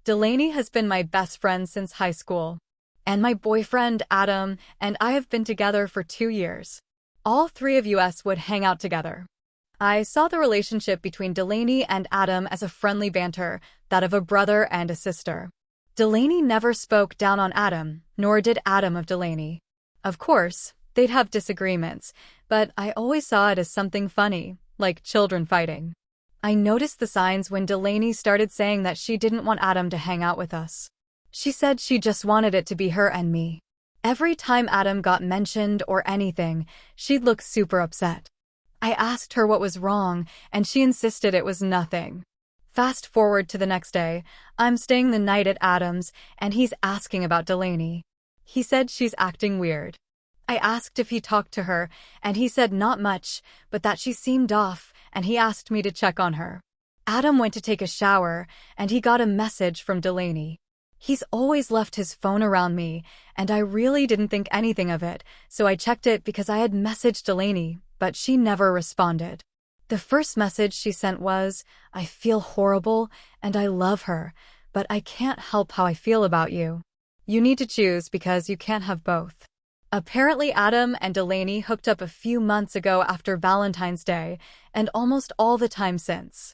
Delaney has been my best friend since high school. And my boyfriend, Adam, and I have been together for 2 years. All three of us would hang out together. I saw the relationship between Delaney and Adam as a friendly banter, that of a brother and a sister. Delaney never spoke down on Adam, nor did Adam of Delaney. Of course, they'd have disagreements, but I always saw it as something funny, like children fighting. I noticed the signs when Delaney started saying that she didn't want Adam to hang out with us. She said she just wanted it to be her and me. Every time Adam got mentioned or anything, she'd look super upset. I asked her what was wrong, and she insisted it was nothing. Fast forward to the next day, I'm staying the night at Adam's, and he's asking about Delaney. He said she's acting weird. I asked if he talked to her, and he said not much, but that she seemed off, and he asked me to check on her. Adam went to take a shower, and he got a message from Delaney. He's always left his phone around me, and I really didn't think anything of it, so I checked it because I had messaged Delaney, but she never responded. The first message she sent was, "I feel horrible, and I love her, but I can't help how I feel about you. You need to choose because you can't have both." Apparently Adam and Delaney hooked up a few months ago after Valentine's Day, and almost all the time since.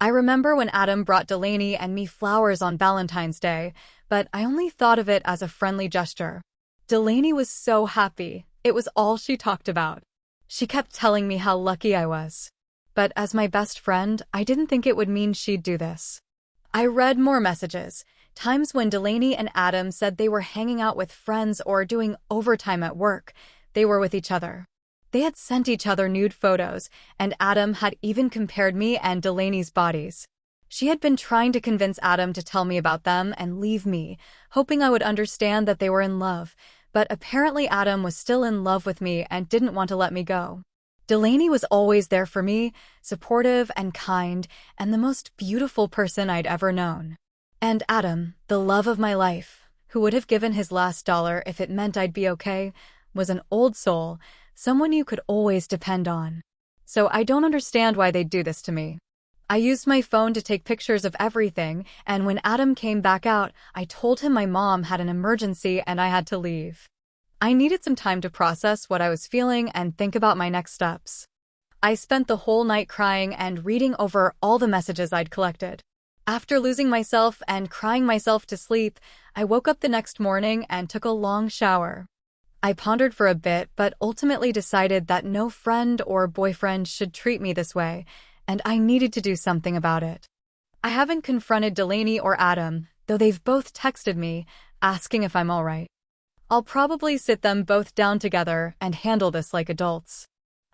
I remember when Adam brought Delaney and me flowers on Valentine's Day, but I only thought of it as a friendly gesture. Delaney was so happy. It was all she talked about. She kept telling me how lucky I was. But as my best friend, I didn't think it would mean she'd do this. I read more messages, times when Delaney and Adam said they were hanging out with friends or doing overtime at work. They were with each other. They had sent each other nude photos, and Adam had even compared me and Delaney's bodies. She had been trying to convince Adam to tell me about them and leave me, hoping I would understand that they were in love, but apparently Adam was still in love with me and didn't want to let me go. Delaney was always there for me, supportive and kind, and the most beautiful person I'd ever known. And Adam, the love of my life, who would have given his last dollar if it meant I'd be okay, was an old soul, someone you could always depend on. So I don't understand why they'd do this to me. I used my phone to take pictures of everything, and when Adam came back out, I told him my mom had an emergency and I had to leave. I needed some time to process what I was feeling and think about my next steps. I spent the whole night crying and reading over all the messages I'd collected. After losing myself and crying myself to sleep, I woke up the next morning and took a long shower. I pondered for a bit, but ultimately decided that no friend or boyfriend should treat me this way, and I needed to do something about it. I haven't confronted Delaney or Adam, though they've both texted me, asking if I'm alright. I'll probably sit them both down together and handle this like adults.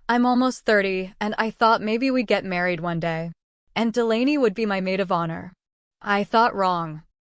I'm almost 30, and I thought maybe we'd get married one day, and Delaney would be my maid of honor. I thought wrong.